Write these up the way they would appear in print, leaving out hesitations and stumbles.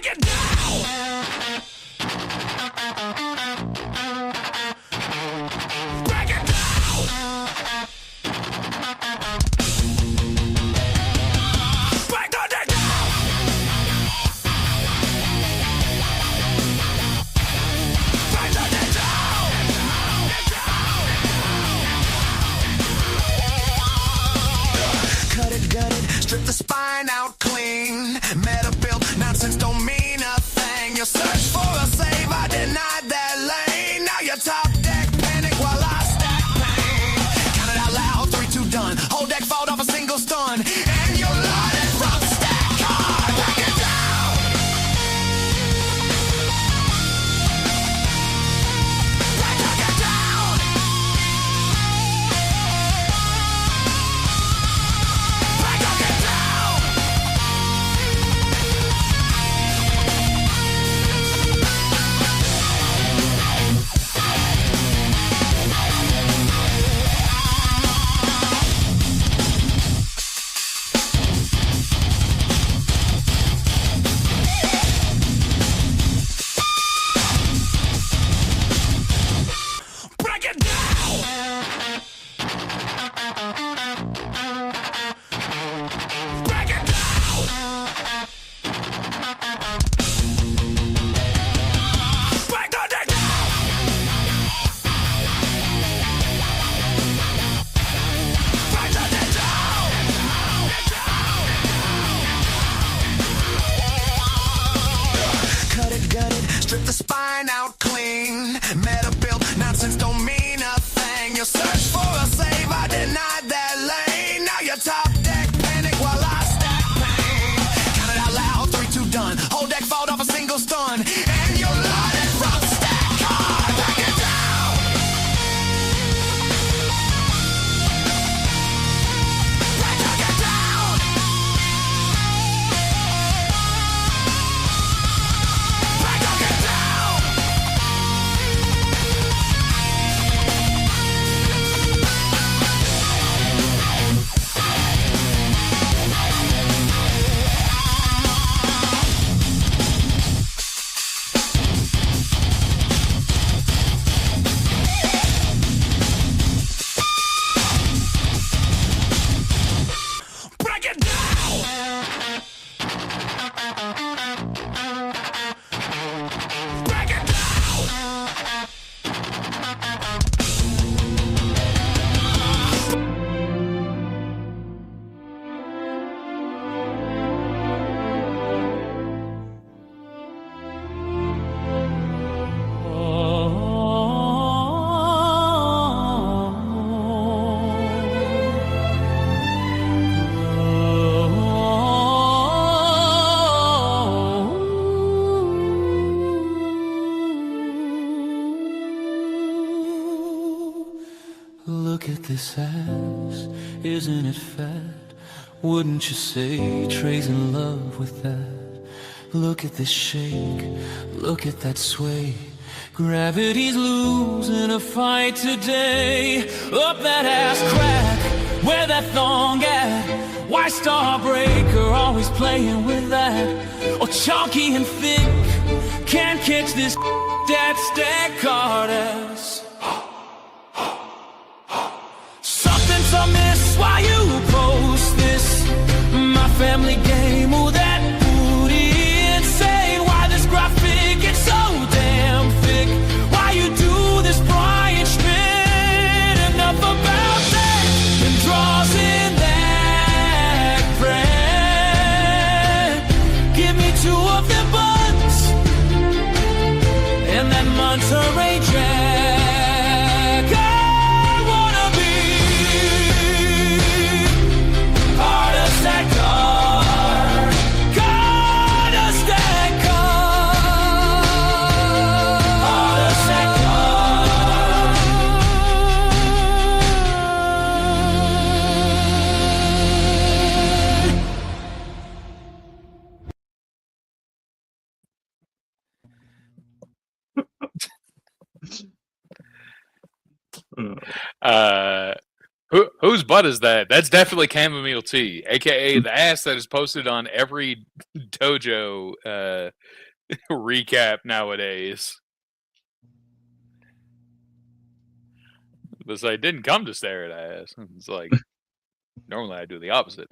it down. Break it down. Break the day down. Break the day down. Cut it, gut it, strip the spine out clean. Meta built nonsense don't mean a thing. You search for a save, I denied that lane. Now you're top deck, panic while I stack pain. Count it out loud, 3, 2, done. Whole deck fought off a single stun. And you're loaded from stack hard. Break it down. Break it down. Break it down. Break it down. Break it down. Break the day down. Break the day down. Cut it, gut it, strip the spine out clean. Meta built nonsense don't mean a thing. You search for a save, I denied that lane. Now you're top deck, panic while I stack pain. Count it out loud, 3, 2, done. Whole deck fought off a single stun. And you're loaded from stack hard. Break it down. Break it down. Break it down. Break it down. Break it down. Look at this ass, isn't it fat? Wouldn't you say Trey's in love with that? Look at this shake, look at that sway. Gravity's losing a fight today. Up that ass crack, where that thong at? Why Starbreaker always playing with that? Oh, chalky and thick, can't catch this that stack hard ass. Something's amiss while you post this. My family game, oh that booty insane. Why this graphic gets so damn thick? Why you do this Brian Schmidt? Enough about that. And draws in that bread. Give me 2 of them buns and that Monterey Jack. I wanna be part of that car. God of that car. Part of that Uh, Whose butt is that? That's definitely chamomile tea, aka the ass that is posted on every dojo recap nowadays. But I didn't come to stare at ass. It's like normally I do the opposite.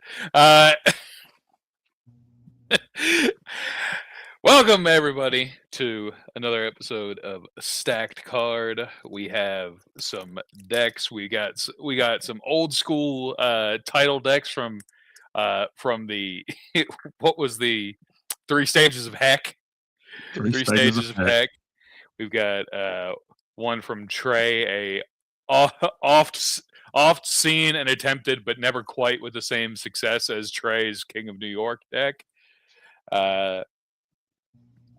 Welcome everybody to another episode of Stacked Card. We have some decks. We got some old school title decks from the what was the Three Stages of Heck? Three Stages of Heck. We've got one from Trey, a oft seen and attempted, but never quite with the same success as Trey's King of New York deck.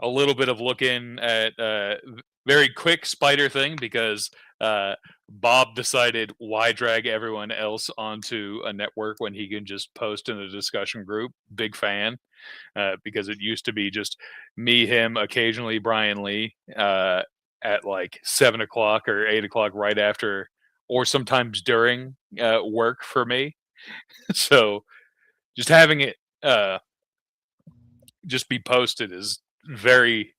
A little bit of looking at very quick spider thing because Bob decided why drag everyone else onto a network when he can just post in a discussion group. Big fan because it used to be just me, him, occasionally Brian Lee at like 7 o'clock or 8 o'clock right after or sometimes during work for me. So just having it just be posted is very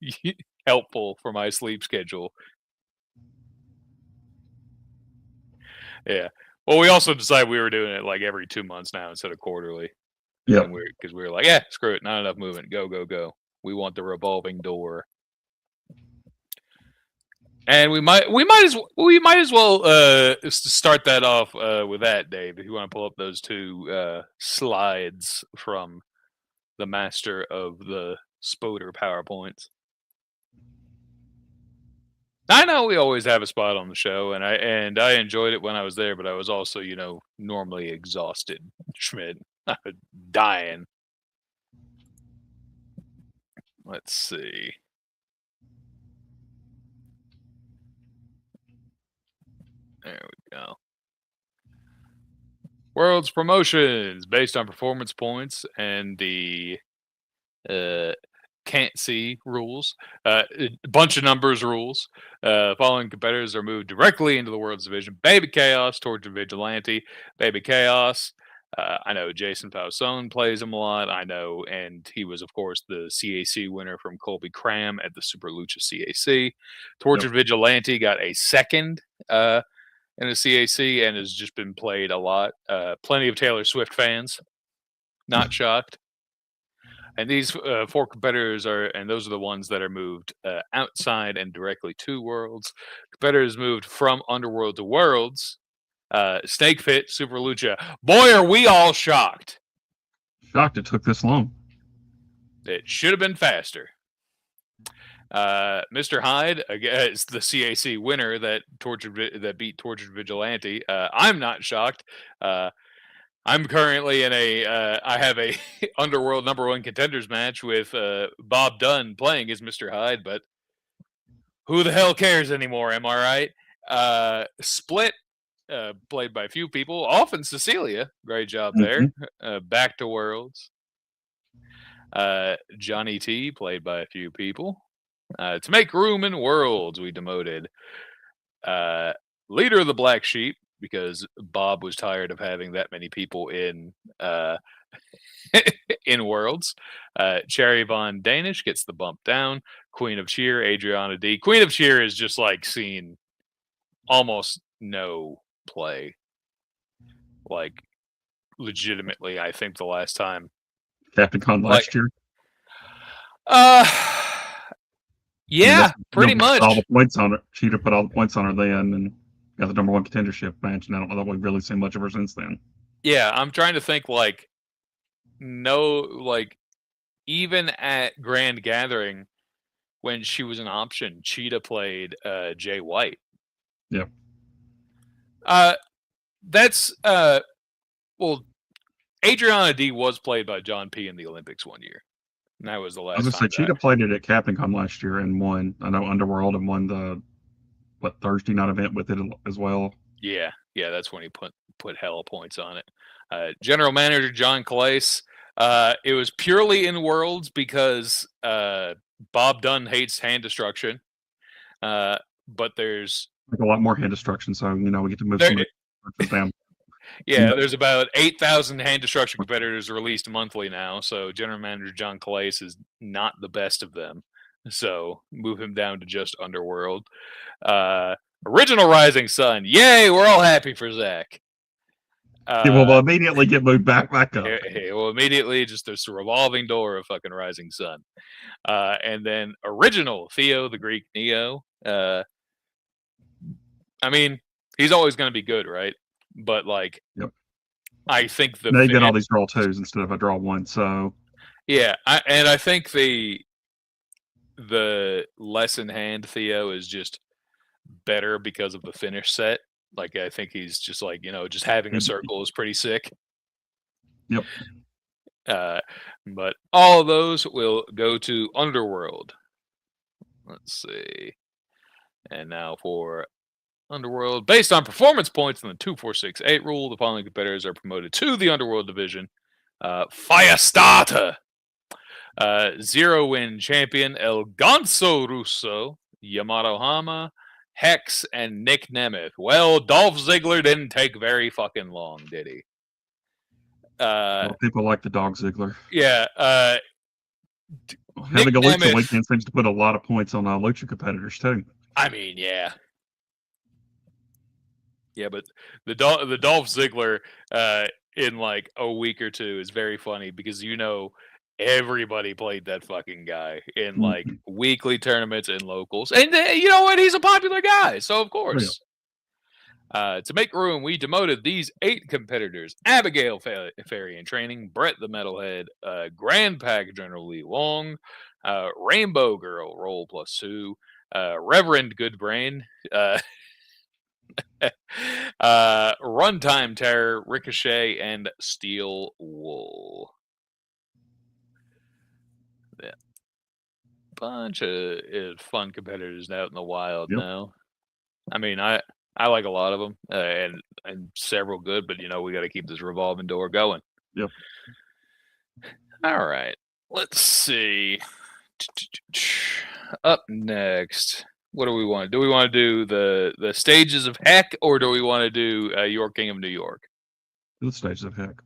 helpful for my sleep schedule. Yeah. Well, we also decided we were doing it like every 2 months now instead of quarterly. Yeah. Because we were like, yeah, screw it, not enough movement. Go, go, go. We want the revolving door. And we might as well start that off with that, Dave. If you want to pull up those two slides from the master of the Spoder PowerPoints. I know we always have a spot on the show, and I enjoyed it when I was there, but I was also, normally exhausted. Schmidt, dying. Let's see. There we go. World's promotions based on performance points and the can't see rules. A bunch of numbers rules. Following competitors are moved directly into the World's Division. Baby Chaos, Tortured Vigilante. Baby Chaos. I know Jason Falsone plays him a lot. I know, and he was, of course, the CAC winner from Colby Cram at the Super Lucha CAC. Tortured Vigilante got a second in the CAC and has just been played a lot. Plenty of Taylor Swift fans. Not shocked. And these four competitors those are the ones that are moved outside and directly to Worlds. Competitors moved from Underworld to Worlds. Snake Pit, Super Lucha. Boy, are we all shocked. Shocked it took this long. It should have been faster. Mr. Hyde is the CAC winner that beat Tortured Vigilante. I'm not shocked. I'm currently in I have a Underworld #1 contenders match with Bob Dunn playing as Mr. Hyde, but who the hell cares anymore? Am I right? Split, played by a few people, often Cecilia. Great job there. Back to Worlds. Johnny T, played by a few people. To make room in Worlds, we demoted Leader of the Black Sheep, because Bob was tired of having that many people in in Worlds. Cherry Von Danish gets the bump down. Queen of Cheer, Adriana D. Queen of Cheer is just like seen almost no play. Like legitimately, I think the last time Captain Con last year. Yeah, pretty much. All the points on it. Cheetah put all the points on her then, and got the #1 contendership match, and I don't know that we've really seen much of her since then. Yeah, I'm trying to think, even at Grand Gathering, when she was an option, Cheetah played Jay White. Yeah. That's, Adriana D was played by John P. in the Olympics one year. And that was the last time. I was going to say, Cheetah played it at Captain Con last year and won, I know, Underworld, and won the Thursday night event with it as well. Yeah, that's when he put hella points on it. General Manager John Calais. It was purely in Worlds because Bob Dunn hates hand destruction. But there's like a lot more hand destruction, so we get to move some down. Yeah, there's about 8,000 hand destruction competitors released monthly now, so General Manager John Calais is not the best of them. So move him down to just Underworld. Original Rising Sun. Yay, we're all happy for Zach. It will immediately get moved back up. It will immediately just this revolving door of fucking Rising Sun. And then Original Theo, the Greek Neo. I mean, he's always going to be good, right? But like, yep. I think they get all these draw 2s instead of a draw 1. So yeah, I think the less in hand Theo is just better because of the finish set. Like I think he's just like, just having a circle is pretty sick. Yep. But all of those will go to Underworld. Let's see. And now for Underworld, based on performance points in the 2-4-6-8 rule, the following competitors are promoted to the Underworld division. Firestarter, 0-win champion El Gonzo Russo, Yamato Hama, Hex, and Nick Nemeth. Well, Dolph Ziggler didn't take very fucking long, did he? People like the dog Ziggler. Yeah. Having a Lucha weekend seems to put a lot of points on Lucha competitors, too. I mean, yeah. Yeah, but the Dolph Ziggler in like a week or two is very funny because everybody played that fucking guy in like weekly tournaments and locals, and you know what? He's a popular guy, so of course. Yeah. To make room, we demoted these 8 competitors: Abigail Ferry in training, Brett the Metalhead, Grand Pack General Lee Wong, Rainbow Girl Roll +2, Reverend Goodbrain. Runtime Terror, Ricochet, and Steel Wool. Yeah. Bunch of fun competitors out in the wild now. I mean, I like a lot of them, and several good, but we got to keep this revolving door going. Yep. All right. Let's see. Up next. What do we want? Do we want to do the stages of heck, or do we want to do Your King of New York? The stages of heck.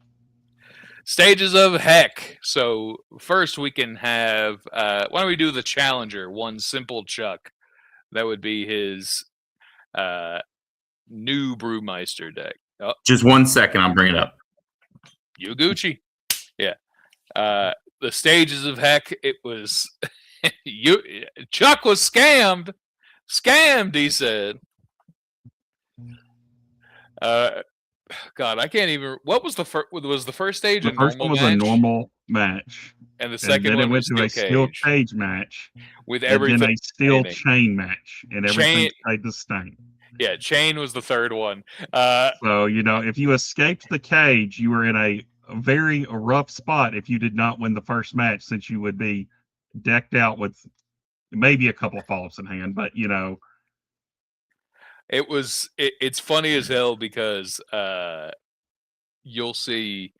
Stages of heck. So first we can have. Why don't we do the Challenger? One Simple Chuck. That would be his new Brewmeister deck. Oh. Just 1 second. I'll bring it up. You Gucci. Yeah. The stages of heck. It was Chuck was scammed. Scammed, he said. God, I can't even. What was the first? Was the first stage the first one was a normal match, and the second one went to a steel cage match with everything. And then a steel chain match, and everything stayed the same. Yeah, chain was the third one. So if you escaped the cage, you were in a very rough spot if you did not win the first match, since you would be decked out with maybe a couple of follow-ups in hand, but it's funny as hell because you'll see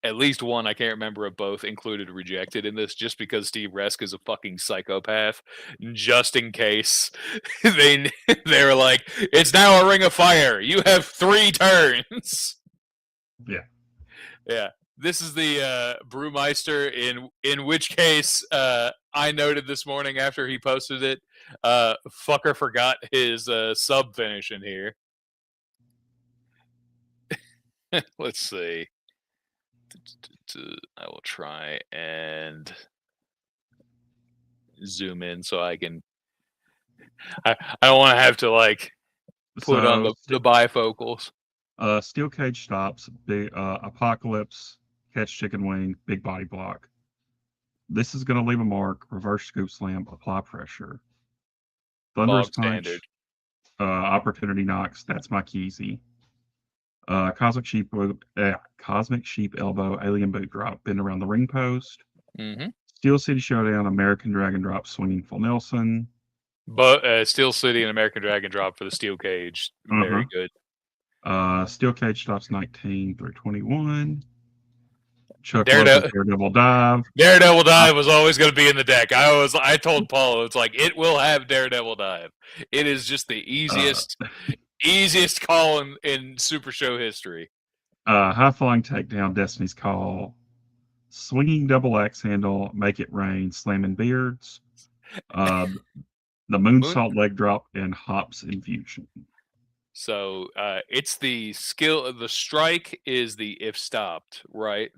at least one, I can't remember if both included rejected in this, just because Steve Resk is a fucking psychopath, just in case they're like, it's now a Ring of Fire, you have 3 turns. Yeah. This is the Brewmeister, in which case I noted this morning after he posted it, fucker forgot his sub finish in here. Let's see. I will try and zoom in so I can. I don't want to have to put on the bifocals. Steel cage stops, the Apocalypse, catch chicken wing, big body block. This is going to leave a mark. Reverse scoop slam, apply pressure. Thunderous punch, opportunity knocks. That's my Keezy. Cosmic sheep elbow, alien boot drop, bend around the ring post. Mm-hmm. Steel City Showdown, American Dragon drop, swinging full Nelson. But Steel City and American Dragon drop for the steel cage, very good. Steel cage stops 19 through 21. Chuck Daredevil dive. Daredevil dive was always going to be in the deck. I told Paulo, it's like, it will have Daredevil dive. It is just the easiest call in Super Show history. High flying takedown, Destiny's Call, swinging double axe handle, make it rain, slamming beards, uh, the moonsault leg drop, and hops infusion. So it's the skill. The strike is the if stopped, right?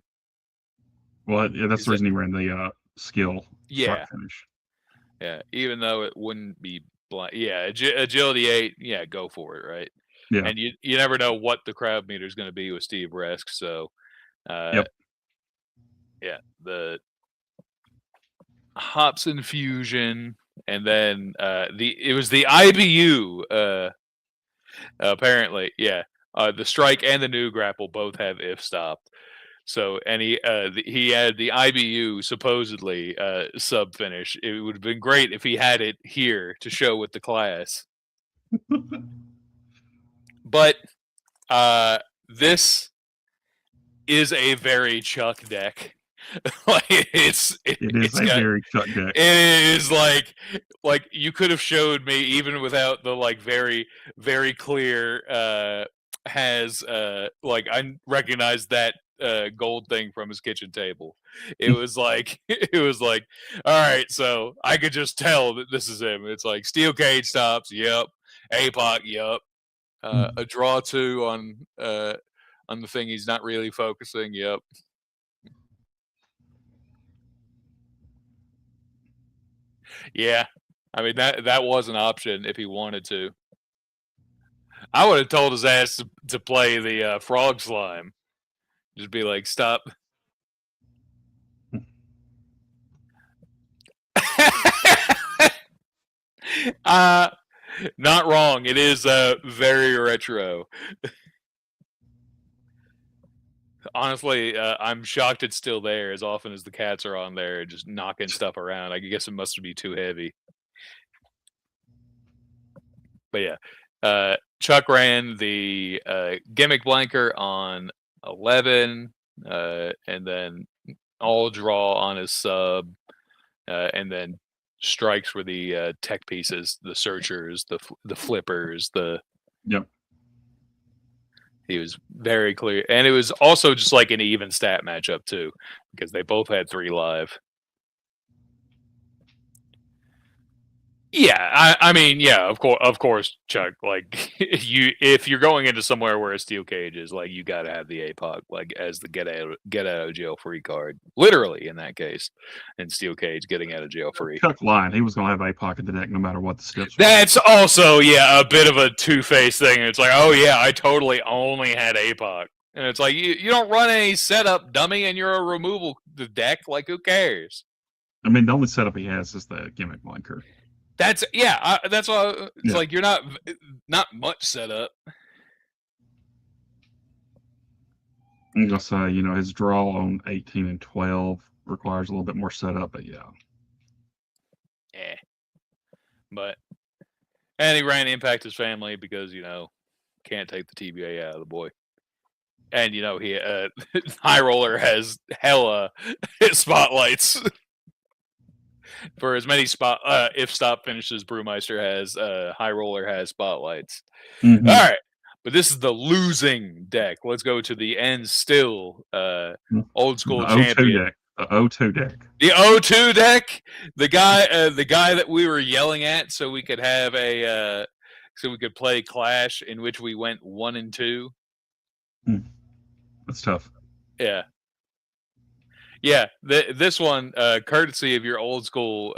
Well, yeah, that's Is the reason he ran the skill Yeah. strike finish. Yeah, even though it wouldn't be blind. Yeah, agility 8. Yeah, go for it, right? Yeah. And you never know what the crowd meter is going to be with Steve Resk. So, Yep. yeah, the hops infusion, and then it was the IBU. Apparently, yeah, the strike and the new grapple both have if stopped. So, and he had the IBU supposedly sub finish. It would have been great if he had it here to show with the class. But this is a very Chuck deck. Like it is a very Chuck deck. It is like you could have showed me even without the like very very clear has like I recognized that gold thing from his kitchen table. It was like all right, so I could just tell that this is him. It's like steel cage stops, yep. APOC, yep. A draw 2 on the thing he's not really focusing, yep. Yeah, I mean that was an option if he wanted to. I would have told his ass to play the frog slime. Just be like, stop. Not wrong. It is very retro. Honestly, I'm shocked it's still there as often as the cats are on there just knocking stuff around. I guess it must be too heavy. But yeah, Chuck ran the gimmick blanker on 11, and then all draw on his sub, and then strikes were the tech pieces, the searchers, the flippers, Yep. He was very clear, and it was also just like an even stat matchup too, because they both had 3 live. Yeah, I mean, yeah, of course, Chuck. Like, if you're going into somewhere where a steel cage is, like, you got to have the APOC, like, as the get out of jail free card. Literally, in that case, and steel cage getting out of jail free. Chuck lying. He was going to have APOC in the deck no matter what the steps were. That's also, yeah, a bit of a two-faced thing. It's like, oh yeah, I totally only had APOC, and it's like you don't run any setup, dummy, and you're a removal deck. Like, who cares? I mean, the only setup he has is the gimmick blanker. That's that's why it's like you're not much set up. I'm gonna say, his draw on 18 and 12 requires a little bit more setup, but yeah. Yeah. And he ran Impact his family because, can't take the TBA out of the boy. And he High Roller has hella spotlights. For as many if stop finishes Brewmeister has, High Roller has spotlights. Mm-hmm. All right, but this is the losing deck. Let's go to the end still old school champion. Deck. The O2 deck. The O2 deck. The guy that we were yelling at so we could have so we could play Clash in which we went 1 and 2. That's tough. Yeah. Yeah, this one, courtesy of your old school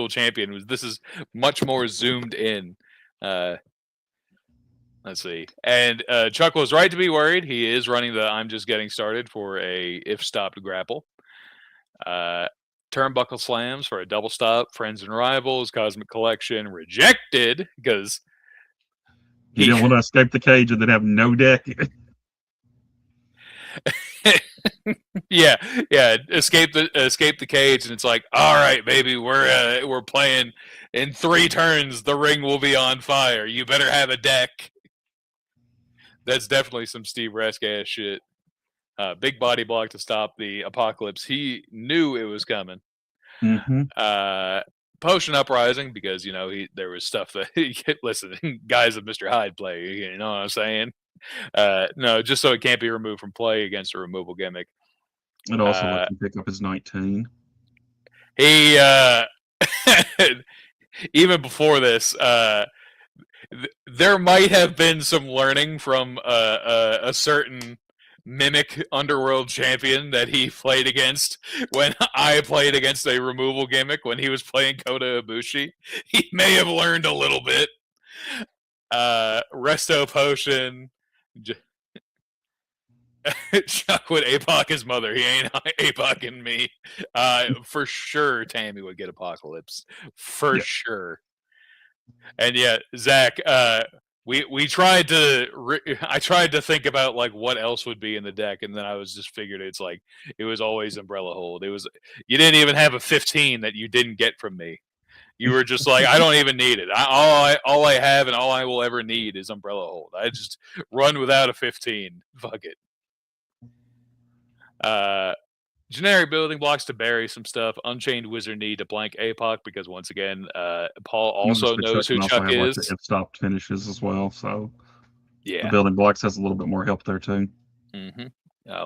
champion, this is much more zoomed in. Let's see, and Chuck was right to be worried. He is running the I'm just getting started for a if stopped grapple. Turnbuckle slams for a double stop. Friends and rivals, Cosmic Collection rejected because he didn't want to escape the cage and then have no deck. yeah, escape the cage, and it's like, all right, baby, we're playing in 3 turns. The ring will be on fire. You better have a deck. That's definitely some Steve Resk ass shit. Big body block to stop the apocalypse. He knew it was coming. Mm-hmm. Potion Uprising because there was stuff that listen, guys of Mr. Hyde play. You know what I'm saying? No, just so it can't be removed from play against a removal gimmick. It also lets him pick up his 19. He even before this, there might have been some learning from a certain mimic underworld champion that he played against when I played against a removal gimmick when he was playing Kota Ibushi. He may have learned a little bit. Resto Potion. Chuck would APOC his mother. He ain't APOCing me. For sure, Tammy would get Apocalypse. For sure. And yeah, Zach, we tried to. I tried to think about like what else would be in the deck, and then I was just figured it's like it was always Umbrella Hold. It was you didn't even have a 15 that you didn't get from me. You were just like, I don't even need it. All I have and all I will ever need is Umbrella Hold. I just run without a 15. Fuck it. Generic building blocks to bury some stuff. Unchained Wizard Knee to blank APOC because once again, Paul also knows who Chuck is. Like stopped finishes as well, so yeah, the building blocks has a little bit more help there too. Mm-hmm.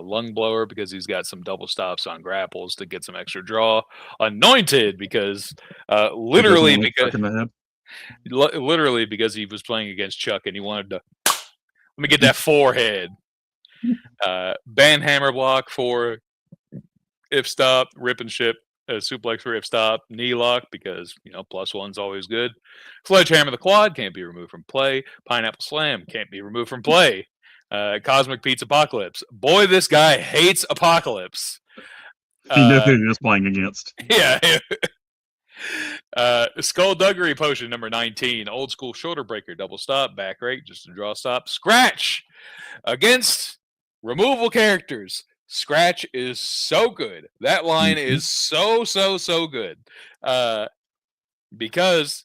Lung Blower because he's got some double stops on grapples to get some extra draw. Anointed because literally because he was playing against Chuck and he wanted to let me get that forehead. Banhammer block for if stop, rip and ship, suplex for if stop, knee lock because +1's always good. Sledgehammer the quad can't be removed from play. Pineapple Slam can't be removed from play. Cosmic Pizza Apocalypse. Boy, this guy hates Apocalypse. He knew who he was playing against. Yeah. Skullduggery Potion number 19. Old school shoulder breaker. Double stop. Back rake. Just a draw stop. Scratch. Against removal characters. Scratch is so good. That line is so good. Because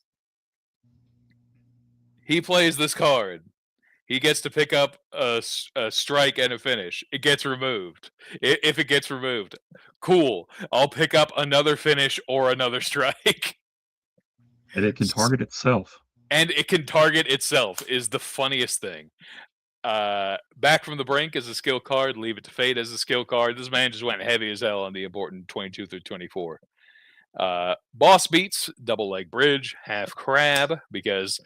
he plays this card. He gets to pick up a strike and a finish. It gets removed. If it gets removed, cool. I'll pick up another finish or another strike. And it can target itself. And it can target itself is the funniest thing. Back from the Brink is a skill card. Leave it to Fate as a skill card. This man just went heavy as hell on the important 22 through 24. Boss Beats, double leg bridge, half crab because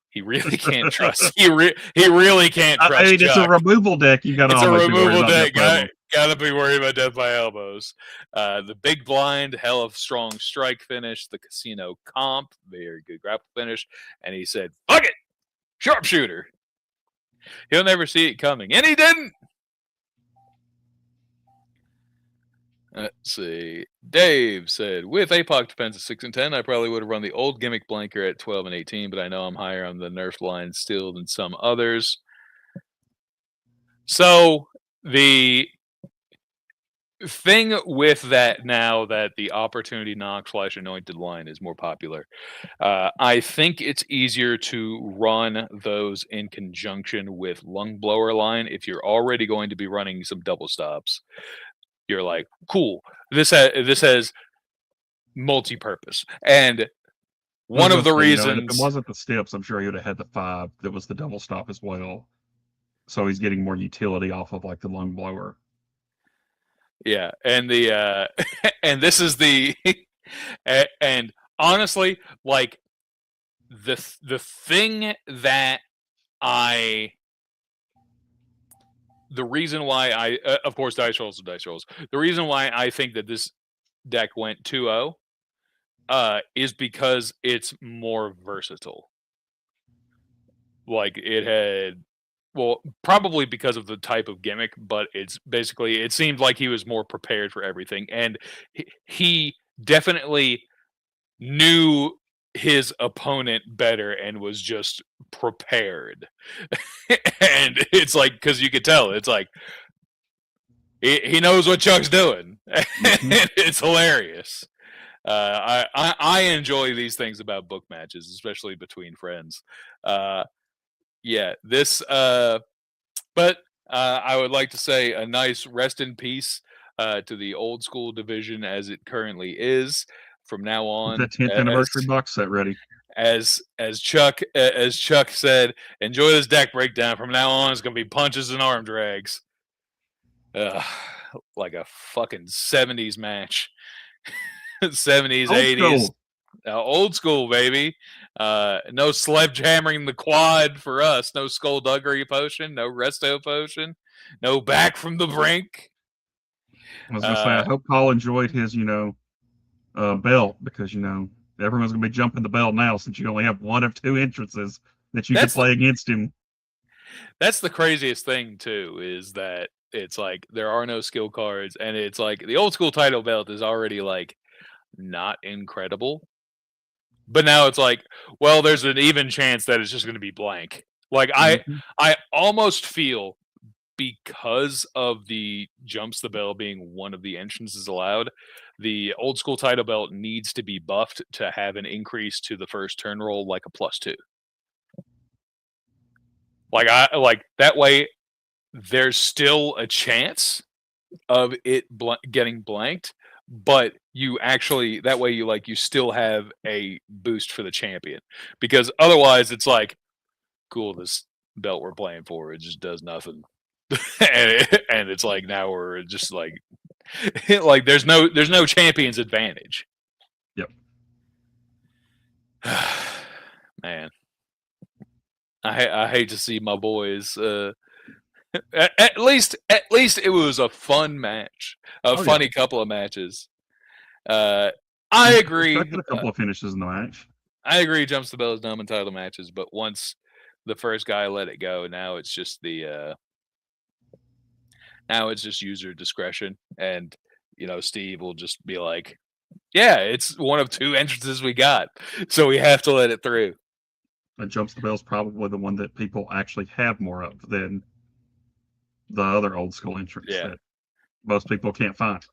he really can't trust. He really can't trust. I mean, it's a removal deck. You got to. It's a removal deck. Gotta be worried about death by elbows. The big blind, hell of strong strike finish. The casino comp, very good grapple finish. And he said, "Fuck it, sharpshooter." He'll never see it coming, and he didn't. Let's see. Dave said, with APOC defense at 6 and 10, I probably would have run the old gimmick blanker at 12 and 18, but I know I'm higher on the nerf line still than some others. So the thing with that now that the opportunity knock / anointed line is more popular, I think it's easier to run those in conjunction with lung blower line if you're already going to be running some double stops. You're like, cool. This has multi-purpose, and one of the reasons if it wasn't the steps, I'm sure he would have had the 5 that was the double stop as well. So he's getting more utility off of like the lung blower. Yeah, and the and this is the and honestly, like the thing that the reason why I, of course, dice rolls are dice rolls. The reason why I think that this deck went 2-0 is because it's more versatile. Like it had, well, probably because of the type of gimmick, but it's basically, it seemed like he was more prepared for everything. And he definitely knew his opponent better and was just prepared. And it's like, because you could tell, it's like he knows what Chuck's doing. It's hilarious. I enjoy these things about book matches, especially between friends. Yeah, this but I would like to say a nice rest in peace to the old school division as it currently is. From now on, the 10th anniversary box set ready. as Chuck said, enjoy this deck breakdown. From now on, it's gonna be punches and arm drags. Like a fucking 70s match. 70s, Old 80s. school. Old school, baby. No sledgehammering the quad for us. No skullduggery potion. No resto potion. No back from the brink. I was gonna say, I hope Paul enjoyed his, belt, because everyone's gonna be jumping the bell now since you only have one of two entrances that you can play against him. That's the craziest thing too, is that it's like there are no skill cards, and it's like the old school title belt is already like not incredible. But now it's like, well, there's an even chance that it's just going to be blank. Like I almost feel, because of the jumps the bell being one of the entrances allowed, the old school title belt needs to be buffed to have an increase to the first turn roll, like a +2. Like that way, there's still a chance of it getting blanked, but you actually, that way you still have a boost for the champion, because otherwise it's like, cool, this belt we're playing for, it just does nothing. and it's like, now we're just like like there's no champion's advantage. Yep. Man, I hate to see my boys. At least it was a fun match, funny couple of matches. I agree. A couple of finishes in the match. I agree. Jumps the bell is dumb in title matches, but once the first guy let it go, now it's just now it's just user discretion, and Steve will just be like, "Yeah, it's one of two entrances we got, so we have to let it through." And Jumps the Bell is probably the one that people actually have more of than the other old school entrance that most people can't find.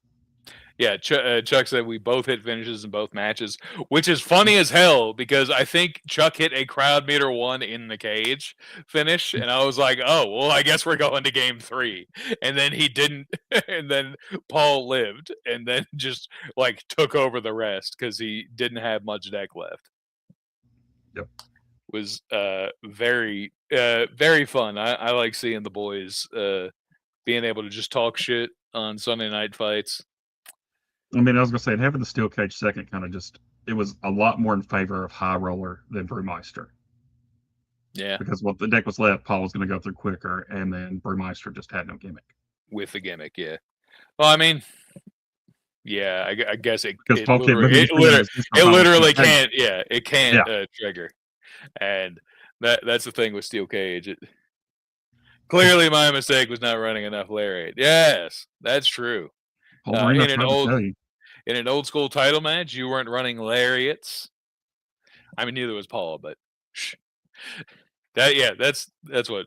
Yeah, Chuck said we both hit finishes in both matches, which is funny as hell, because I think Chuck hit a crowd meter 1 in the cage finish, and I was like, oh, well, I guess we're going to game 3. And then he didn't, and then Paul lived, and then just took over the rest because he didn't have much deck left. Yep. Was very, very fun. I like seeing the boys being able to just talk shit on Sunday night fights. I mean, I was going to say, having the steel cage second it was a lot more in favor of High Roller than Brewmeister. Yeah. Because what the deck was left, Paul was going to go through quicker, and then Brewmeister just had no gimmick. With the gimmick, yeah. Well, I mean, yeah, I guess it literally can't, it can't trigger. And that's the thing with steel cage. Clearly, my mistake was not running enough lariat. Yes, that's true. In an old school title match, you weren't running lariats. I mean, neither was Paul, but that's what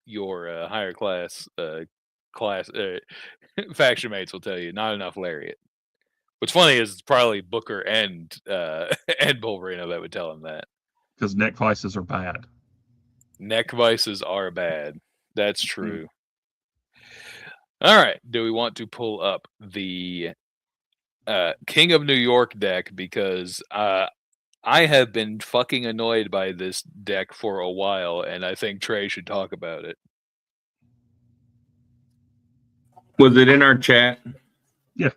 your higher class faction mates will tell you. Not enough lariat. What's funny is it's probably Booker and Bulverino that would tell him that. Because neck vices are bad. Neck vices are bad. That's true. All right. Do we want to pull up the King of New York deck? Because I have been fucking annoyed by this deck for a while, and I think Trey should talk about it. Was it in our chat? Yeah.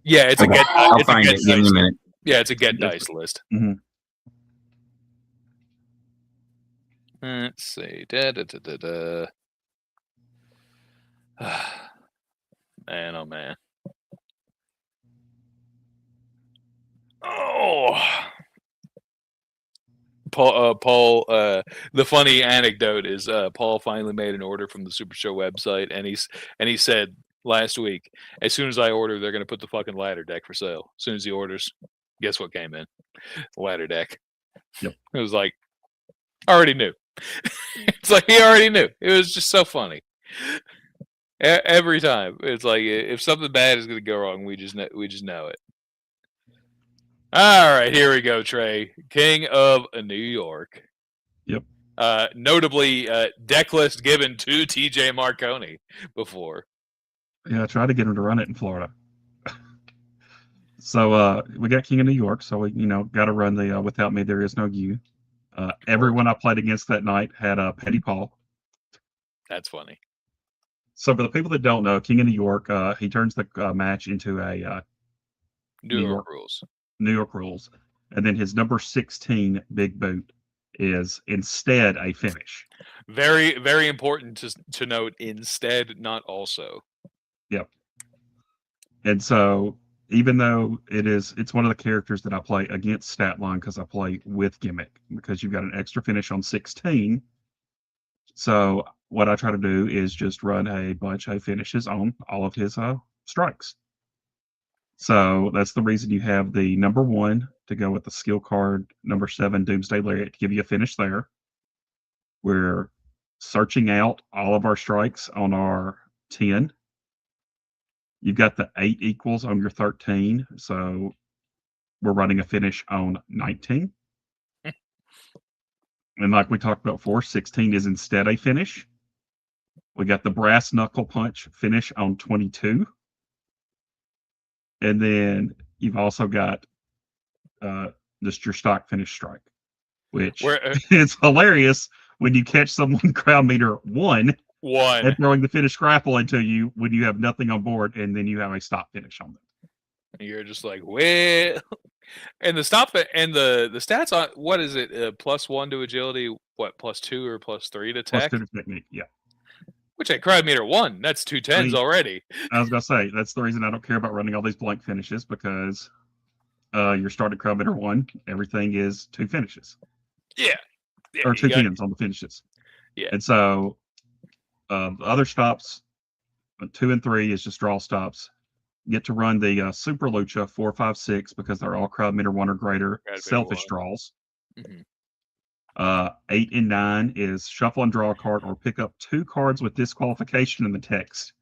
Yeah, it's okay. a get. I'll it's find a it. Give me a minute. Yeah, it's a get dice list. Mm-hmm. Let's see. Man, oh man. Oh, Paul. The funny anecdote is Paul finally made an order from the Super Show website, and he said last week, as soon as I order, they're going to put the fucking ladder deck for sale. As soon as he orders, guess what came in? The ladder deck. Yep. It was like, already knew. It's like he already knew. It was just so funny. Every time, it's like if something bad is going to go wrong, we just know it. All right, here we go, Trey. King of New York. Yep. Notably, deck list given to TJ Marconi before. Yeah, I tried to get him to run it in Florida. So we got King of New York, so we got to run the Without Me There Is No You. Everyone I played against that night had Petty Paul. That's funny. So for the people that don't know, King of New York, he turns the match into a New York rules. New York rules, and then his number 16 big boot is instead a finish. Very, very important to note. Instead, not also. Yep. And so even though it's one of the characters that I play against Statline because I play with Gimmick because you've got an extra finish on 16. So what I try to do is just run a bunch of finishes on all of his strikes. So that's the reason you have the number 1 to go with the skill card, number 7 Doomsday Lariat to give you a finish there. We're searching out all of our strikes on our 10. You've got the 8 equals on your 13, so we're running a finish on 19. And like we talked about before, 16 is instead a finish. We got the brass knuckle punch finish on 22. And then you've also got just your stock finish strike, which is hilarious when you catch someone crowd meter 1 and throwing the finish grapple into you when you have nothing on board, and then you have a stop finish on them. And you're just like, well, and the stop and the stats on what is it? +1 to agility, what +2 or +3 to tech? +2 to technique, yeah. Which at crowd meter 1, that's 2 10s already. I was gonna say that's the reason I don't care about running all these blank finishes because your starting crowd meter 1, everything is 2 finishes. Yeah. Or 2 10s on the finishes. Yeah. And so the other stops, 2 and 3 is just draw stops. You get to run the Super Lucha 4, 5, 6 because they're all crowd meter 1 or greater, selfish draws. Mm-hmm. 8 and 9 is shuffle and draw a card or pick up 2 cards with disqualification in the text.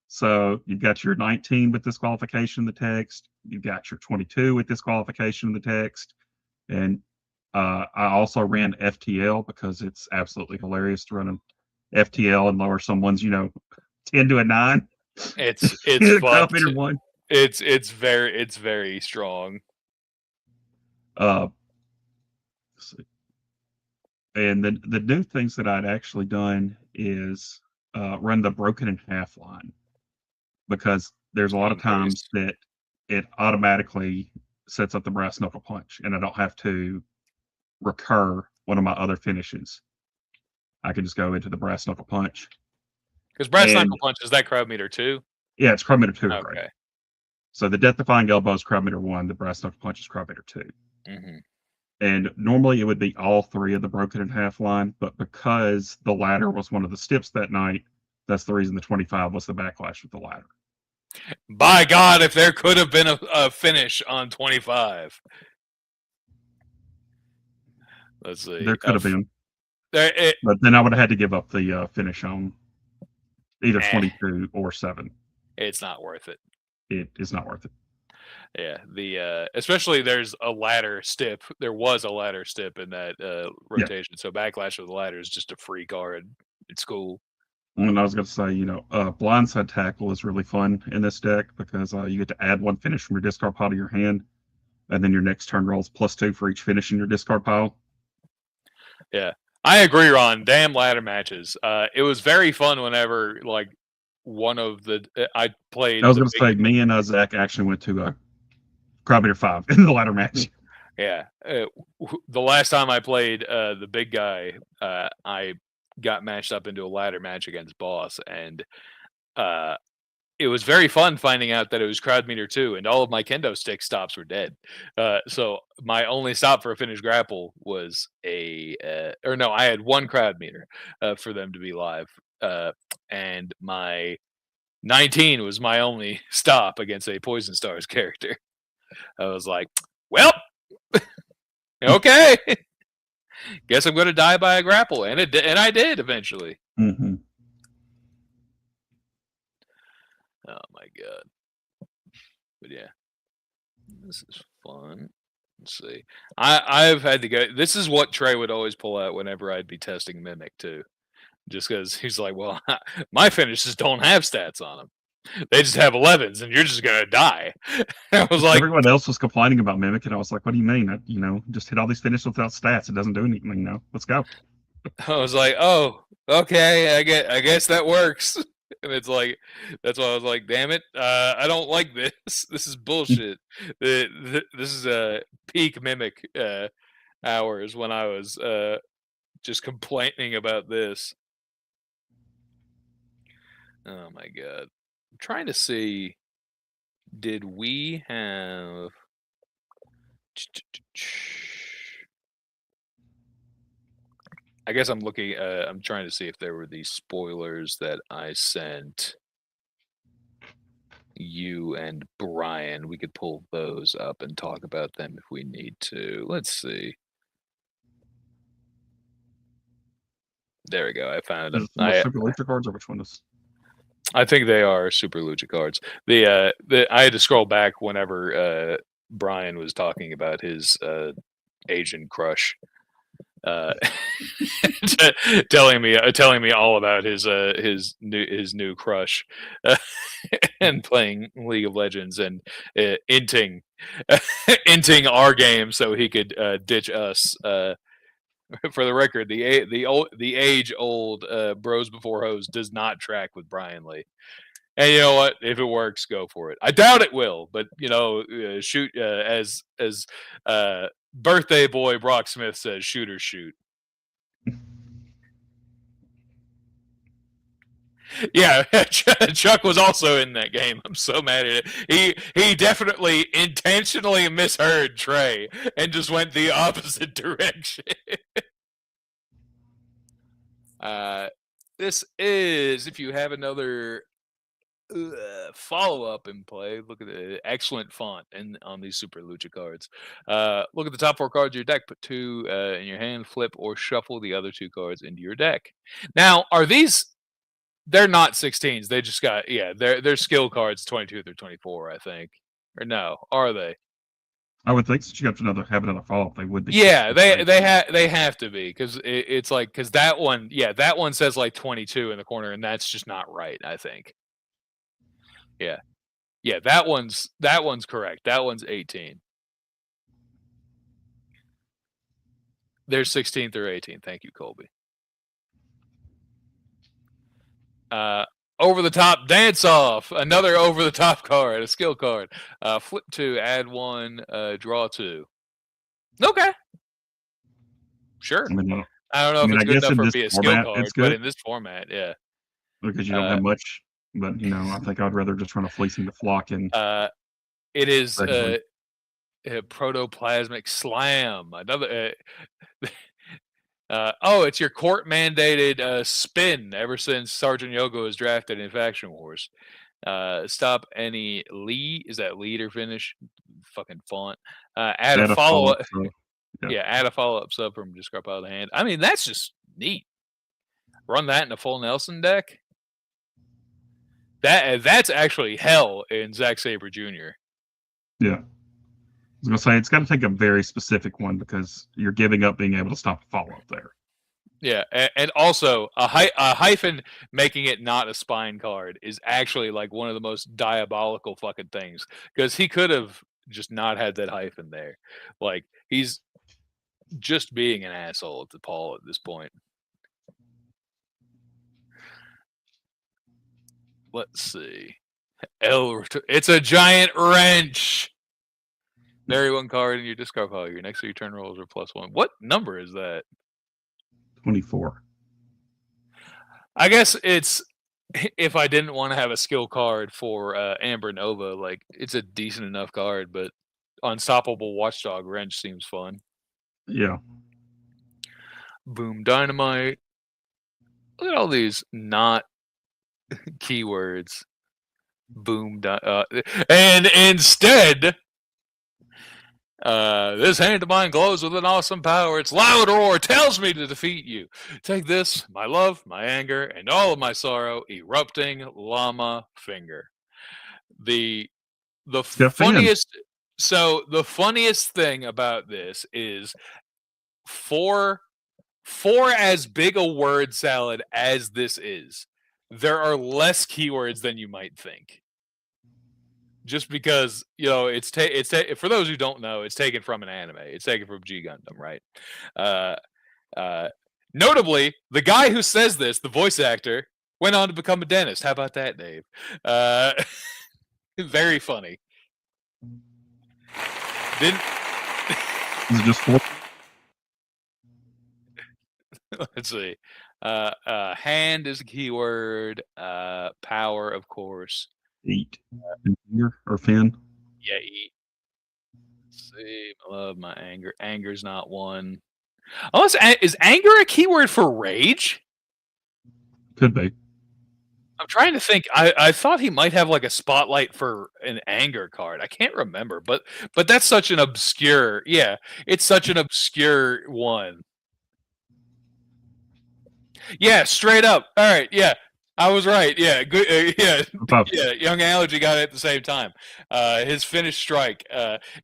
So you've got your 19 with disqualification in the text. You've got your 22 with disqualification in the text. And I also ran FTL because it's absolutely hilarious to run an FTL and lower someone's 10 to a 9. It's crowd meter 1. It's very strong. Let's see. And the new things that I'd actually done is run the broken in half line because there's a lot of times that it automatically sets up the brass knuckle punch and I don't have to recur one of my other finishes. I can just go into the brass knuckle punch. Because brass knuckle punch, is that crowd meter 2? Yeah, it's crowd meter 2. Okay. Right? So the death defying elbow is crowd meter 1, the brass knuckle punch is crowd meter 2. Mm-hmm. And normally it would be all 3 of the broken in half line, but because the ladder was one of the steps that night, that's the reason the 25 was the backlash with the ladder. By God, if there could have been a finish on 25. Let's see. There could have been. But then I would have had to give up the finish on either 22 or 7. It's not worth it. It is not worth it. Yeah, especially there's a ladder stip. There was a ladder stip in that rotation. Yeah. So backlash with the ladder is just a free card. It's cool. And I was going to say, blindside tackle is really fun in this deck because you get to add 1 finish from your discard pile to your hand, and then your next turn rolls +2 for each finish in your discard pile. Yeah, I agree, Ron. Damn ladder matches. It was very fun whenever one of the I played. I was going to say, me and Zach actually went to crowd meter 5 in the ladder match. Yeah, the last time I played the big guy, I got matched up into a ladder match against Boss, and it was very fun finding out that it was crowd meter 2, and all of my kendo stick stops were dead. So my only stop for a finish grapple was I had 1 crowd meter for them to be live, and my 19 was my only stop against a Poison Stars character. I was like, well, okay. Guess I'm going to die by a grapple, and I did eventually. Mm-hmm. Oh my God! But yeah, this is fun. Let's see. I've had to go. This is what Trey would always pull out whenever I'd be testing Mimic too, just because he's like, well, my finishes don't have stats on them. They just have 11s, and you're just gonna die. I was like, everyone else was complaining about Mimic, and I was like, what do you mean? Just hit all these finishes without stats. It doesn't do anything. Let's go. oh, okay, I guess that works. And it's like, that's why I was like, damn it, I don't like this. This is bullshit. This is peak Mimic hours when I was just complaining about this. Oh my god. I'm trying to see, did we have I guess I'm looking I'm trying to see if there were these spoilers that I sent you and Brian. We could pull those up and talk about them if we need to. Let's see. There we go. I found Is them. it the Super Lucha cards, or which one is? I think they are Super Lucha cards. I had to scroll back whenever Brian was talking about his Asian crush, telling me all about his new crush, and playing League of Legends and inting our game so he could ditch us. For the record, the age old bros before hoes does not track with Brian Lee. And you know what? If it works, go for it. I doubt it will, but shoot, as birthday boy Brock Smith says, shoot or shoot. Yeah, Chuck was also in that game. I'm so mad at it. He definitely intentionally misheard Trey and just went the opposite direction. This is, if you have another follow-up in play, look at the excellent font on these Super Lucha cards. Look at the top 4 cards of your deck, put 2 in your hand, flip or shuffle the other 2 cards into your deck. Now, are these... They're not 16s. They just got, they're skill cards 22 through 24, I think. Or no, are they? I would think since you have another follow up, they would be. Yeah, they have to be, because it's like, because that one says like 22 in the corner, and that's just not right, I think. Yeah, that one's correct. That one's 18. There's 16 through 18. Thank you, Colby. Over the top dance off, another over the top card, a skill card. Flip 2, add 1, draw 2. Okay, sure. I don't know if it's good enough for be a skill card, but in this format, yeah. Because you don't have much, but I think I'd rather just run a Fleecing the Flock and. It is Protoplasmic Slam. Another. It's your court-mandated spin ever since Sergeant Yogo was drafted in Faction Wars. Stop any lead. Is that lead or finish? Fucking font. Add a follow-up. Add a follow-up sub from discard pile of the hand. I mean, that's just neat. Run that in a full Nelson deck. That's actually hell in Zack Sabre Jr. Yeah. I was gonna say it's got to take a very specific one because you're giving up being able to stop a follow up there. Yeah, and also a hyphen making it not a spine card is actually like one of the most diabolical fucking things, because he could have just not had that hyphen there. Like, he's just being an asshole to Paul at this point. Let's see. It's a giant wrench. Bury 1 card in your discard pile. Your next 3 turn rolls are +1. What number is that? 24. I guess it's, if I didn't want to have a skill card for Amber Nova, like, it's a decent enough card, but Unstoppable Watchdog Wrench seems fun. Yeah. Boom Dynamite. Look at all these not keywords. Boom. And instead... this hand of mine glows with an awesome power. Its loud roar tells me to defeat you. Take this, my love, my anger, and all of my sorrow, erupting llama finger. The funniest. So the funniest thing about this is, for as big a word salad as this is, there are less keywords than you might think. Just because, you know, for those who don't know, it's taken from an anime. It's taken from G Gundam, right? Notably, the guy who says this, the voice actor, went on to become a dentist. How about that, Dave? Very funny. Didn't Is it just 4? let's see. Hand is a keyword. Power, of course. Eat. Finger or fin? Yeah, eat. Let's see. I love my anger. Anger's not one. Oh, is anger a keyword for rage? Could be. I'm trying to think. I thought he might have like a spotlight for an anger card. I can't remember, but that's such an obscure. Yeah, it's such an obscure one. Yeah, straight up. All right. Yeah, I was right. Yeah, good. Yeah, yeah. Young Allergy got it at the same time. His finished strike.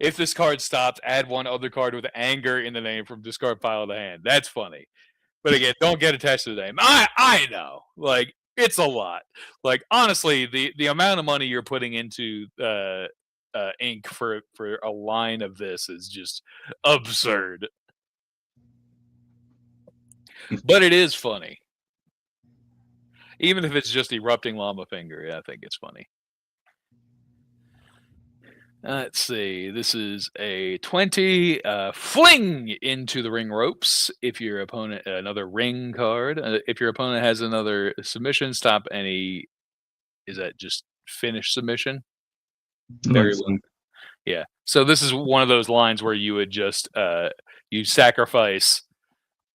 If this card stops, add one other card with anger in the name from discard pile of the hand. That's funny. But again, don't get attached to the name. I know. Like, it's a lot. Like, honestly, the amount of money you're putting into ink for a line of this is just absurd. But it is funny. Even if it's just erupting llama finger, yeah, I think it's funny. Let's see. This is a 20. Fling into the ring ropes. If your opponent, another ring card. If your opponent has another submission, stop any. Is that just finish submission? Very well. Yeah. So this is one of those lines where you would just you sacrifice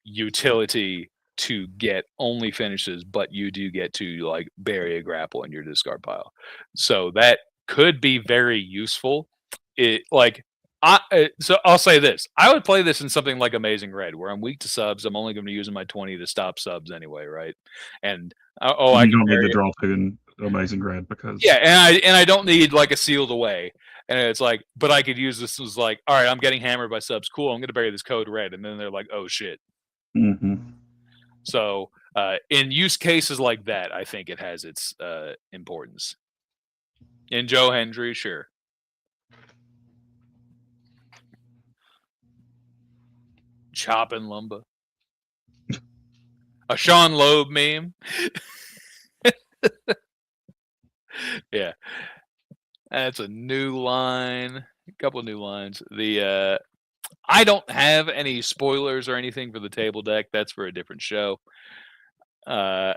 utility to get only finishes, but you do get to like bury a grapple in your discard pile. So that could be very useful. So I'll say this: I would play this in something like Amazing Red, where I'm weak to subs. I'm only going to be using my 20 to stop subs anyway, right? And I don't need to draw 2 in Amazing Red because and I don't need like a sealed away. And it's like, but I could use this as like, all right, I'm getting hammered by subs. Cool, I'm going to bury this code red, and then they're like, oh shit. Mm-hmm. So in use cases like that, I think it has its importance. In Joe Hendry, sure. Chopping lumber. A Sean Loeb meme. Yeah. That's a new line. A couple of new lines. I don't have any spoilers or anything for the table deck. That's for a different show. Let's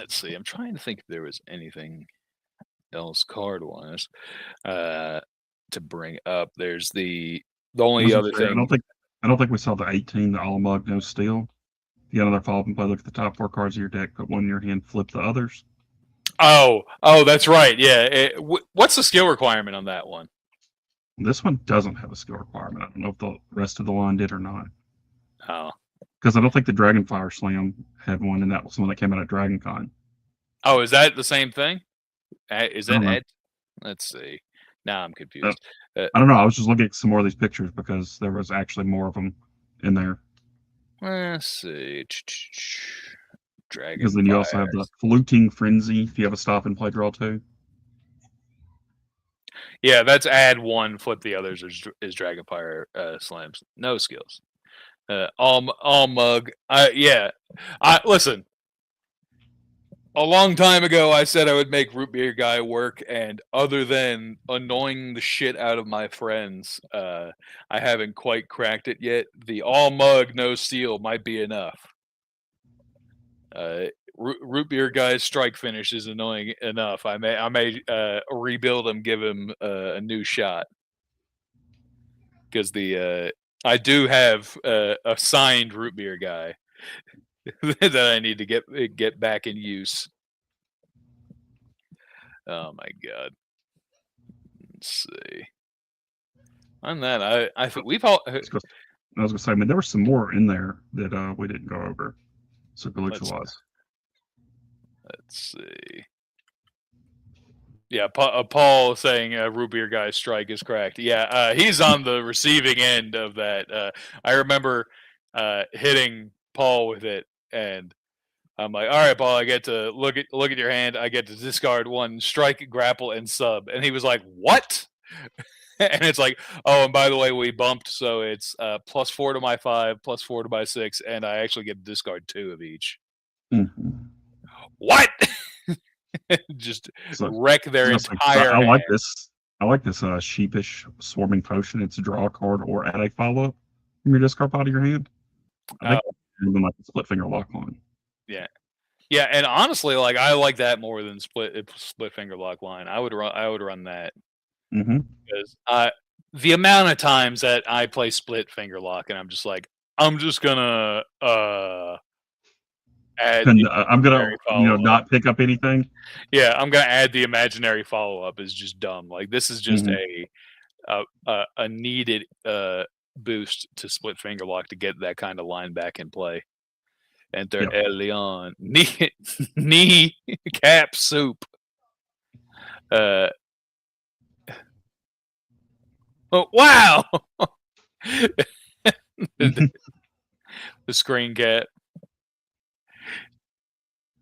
see. I'm trying to think if there was anything else card-wise to bring up. There's the only other thing. I don't think we saw the 18, the all mug, no steel. You got another follow-up and play. Look at the top 4 cards of your deck. Put one in your hand. Flip the others. Oh, that's right. Yeah. What's the skill requirement on that one? This one doesn't have a skill requirement. I don't know if the rest of the line did or not. Oh. Because I don't think the Dragonfire Slam had one, and that was the one that came out at DragonCon. Oh, is that the same thing? Is that Ed? Let's see. Now I'm confused. I don't know. I was just looking at some more of these pictures because there was actually more of them in there. Let's see. Dragon. Because then you also have the Fluting Frenzy if you have a stop and play draw 2. Yeah, that's add 1, flip the others is Dragonfire slams. No skills. All mug. Listen. A long time ago, I said I would make Root Beer Guy work, and other than annoying the shit out of my friends, I haven't quite cracked it yet. The all mug, no steel might be enough. Root Beer Guy's strike finish is annoying enough. I may rebuild him, give him a new shot, because I do have a signed Root Beer Guy that I need to get back in use. Oh my god! Let's see. On that, I think we've all. I was gonna say, I mean, there were some more in there that we didn't go over. So was. Let's see. Yeah, Paul saying Root Beer Guy's strike is cracked. Yeah, he's on the receiving end of that. I remember hitting Paul with it, and I'm like, all right, Paul, I get to look at your hand. I get to discard one, strike, grapple, and sub. And he was like, what? And it's like, oh, and by the way, we bumped, so it's +4 to my 5, +4 to my 6, and I actually get to discard 2 of each. Mhm. What? Just So, wreck their it's like, entire I like hand. this. I like this sheepish swarming potion. It's a draw a card or add a follow up from your discard pile to your hand. I think even like the split finger lock line. Yeah. Yeah, and honestly, like I like that more than split finger lock line. I would run that Mm-hmm. because the amount of times that I play split finger lock and I'm just like, I'm just gonna add And the I'm gonna imaginary follow-up. not pick up anything. Yeah, I'm gonna add the imaginary follow up is just dumb. Like this is just a needed boost to split finger lock to get that kind of line back in play. Enter Yep. El Leon. Knee cap soup. Oh wow. The screen cap.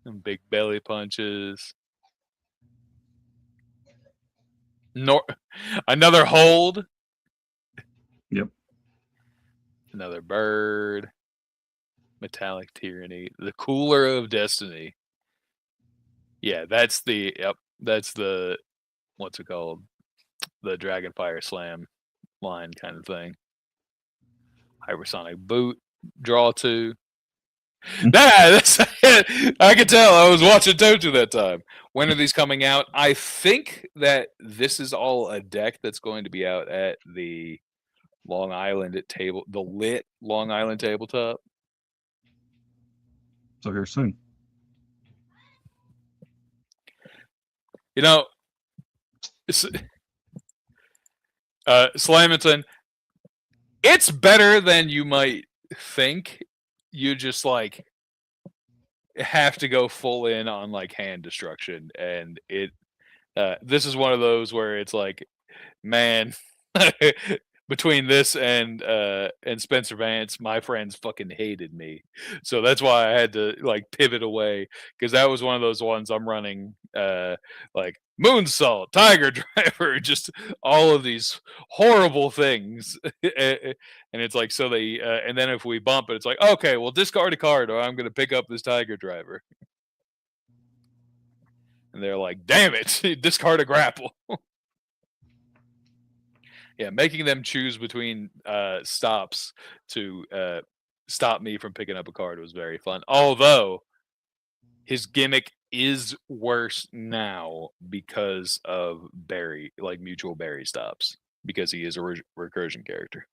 And big belly punches. Another hold. Yep. Another bird. Metallic Tyranny. The Cooler of Destiny. Yeah, that's the what's it called? The Dragonfire Slam line kind of thing. Hypersonic Boot. Draw 2. That's I could tell I was watching TOTU that time. When are these coming out? I think that this is all a deck that's going to be out at the Long Island the lit Long Island tabletop. So here soon. You know, Slamington, it's better than you might think. You just like have to go full in on like hand destruction, and this is one of those where it's like, man, between this and Spencer Vance, my friends fucking hated me, so that's why I had to like pivot away, because that was one of those ones I'm running like Moonsault, Tiger Driver, just all of these horrible things. And it's like, so they and then if we bump it, it's like, okay, well, discard a card or I'm gonna pick up this Tiger Driver. And they're like, damn it, discard a grapple. Yeah, making them choose between stops to stop me from picking up a card was very fun. Although his gimmick is worse now because of Barry, like mutual Barry stops, because he is a recursion character.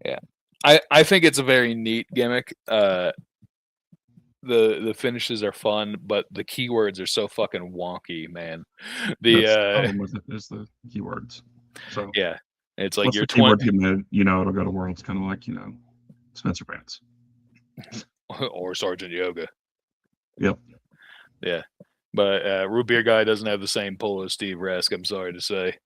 Yeah, I think it's a very neat gimmick. The finishes are fun, but the keywords are so fucking wonky, man. The problem with it is the keywords. So yeah, it's like once you're the keywords 20 get made, it'll go to Worlds, kind of like Spencer Vance or Sergeant Yoga. Yep. Yeah, but Root Beer Guy doesn't have the same pull as Steve Rask. I'm sorry to say,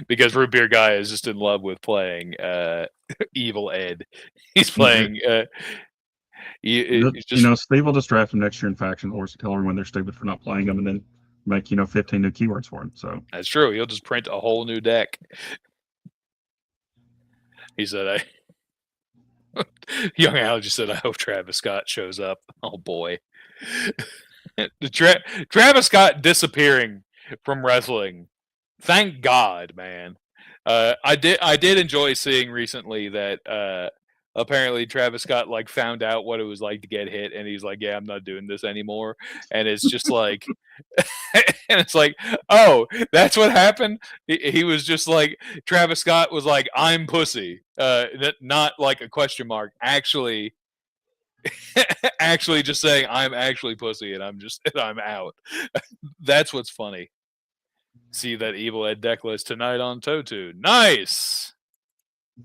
because Root Beer Guy is just in love with playing Evil Ed. He's playing. Steve will just draft him next year in faction wars to tell everyone they're stupid for not playing them, and then make 15 new keywords for him. So that's true. He'll just print a whole new deck. He said, Young Al just said, I hope Travis Scott shows up. Oh boy. Travis Scott disappearing from wrestling. Thank God, man. I did enjoy seeing recently that apparently Travis Scott like found out what it was like to get hit, and he's like, yeah, I'm not doing this anymore. And it's just like and it's like, oh, that's what happened. He was just like, Travis Scott was like, I'm pussy. Not like a question mark. Actually just saying I'm actually pussy, and I'm out. That's what's funny. See that Evil Ed deck list tonight on TOTU. Nice.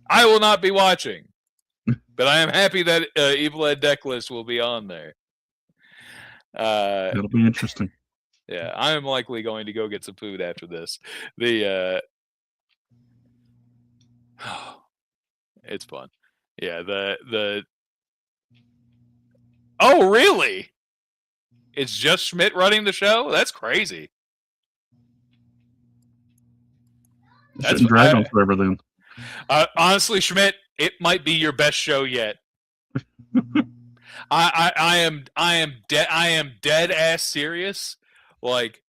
I will not be watching, but I am happy that Evil Ed deck list will be on there. it'll be interesting. Yeah, I am likely going to go get some food after this. It's fun. Yeah, the Oh, really? It's just Schmidt running the show? That's crazy. Shouldn't drag on forever then. Honestly, Schmidt, it might be your best show yet. I am dead ass serious. Like,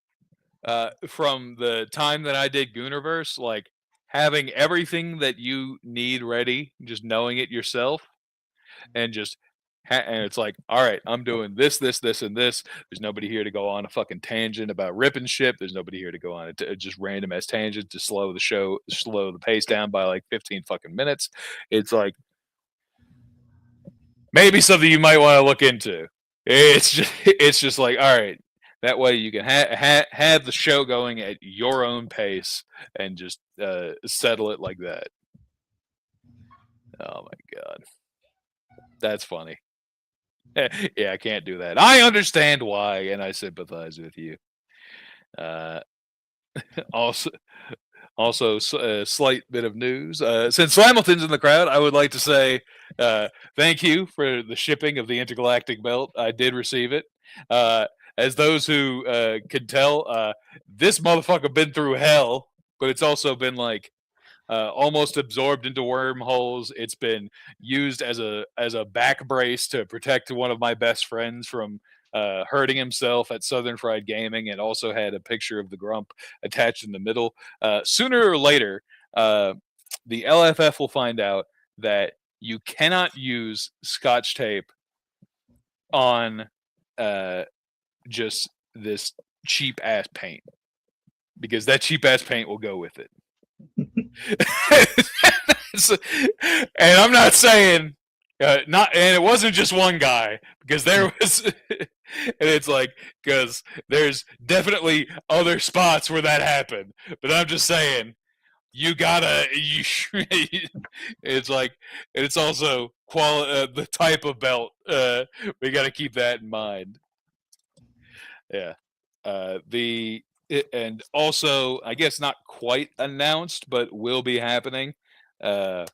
from the time that I did Gooniverse, like having everything that you need ready, just knowing it yourself, and just and it's like, all right, I'm doing this, and this. There's nobody here to go on a fucking tangent about ripping ship. There's nobody here to go on a just random ass tangent to slow the pace down by like 15 fucking minutes. It's like maybe something you might want to look into. It's just like, all right, that way you can have the show going at your own pace and just settle it like that. Oh my god, that's funny. Yeah, I can't do that. I understand why, and I sympathize with you. Also, a slight bit of news. Since Hamilton's in the crowd, I would like to say thank you for the shipping of the intergalactic belt. I did receive it. As those who can tell, this motherfucker been through hell, but it's also been like almost absorbed into wormholes. It's been used as a back brace to protect one of my best friends from hurting himself at Southern Fried Gaming, and also had a picture of the Grump attached in the middle. Sooner or later, the LFF will find out that you cannot use Scotch tape on just this cheap ass paint, because that cheap ass paint will go with it. And I'm not saying and it wasn't just one guy, because there was and it's like, because there's definitely other spots where that happened, but I'm just saying it's like, and it's also the type of belt, we got to keep that in mind. Yeah. And also, I guess not quite announced, but will be happening. I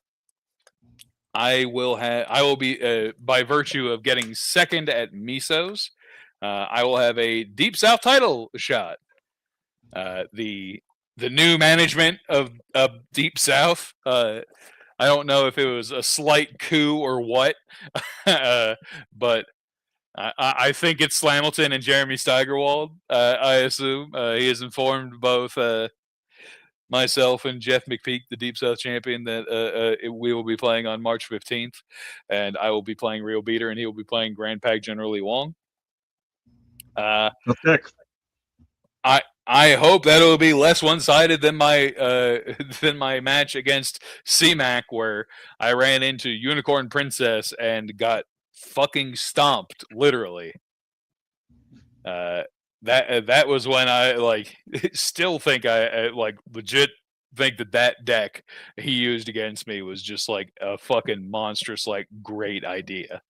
will be by virtue of getting second at Misos, I will have a Deep South title shot. The new management of Deep South. I don't know if it was a slight coup or what, but I think it's Slamilton and Jeremy Steigerwald. I assume he has informed both myself and Jeff McPeak, the Deep South champion, that we will be playing on March 15th, and I will be playing Real Beater, and he will be playing Grand Pack General Lee Wong. I hope that it will be less one-sided than my match against CMAC, where I ran into Unicorn Princess and got fucking stomped, literally. That was when I still think I legit think that deck he used against me was just like a fucking monstrous, great idea.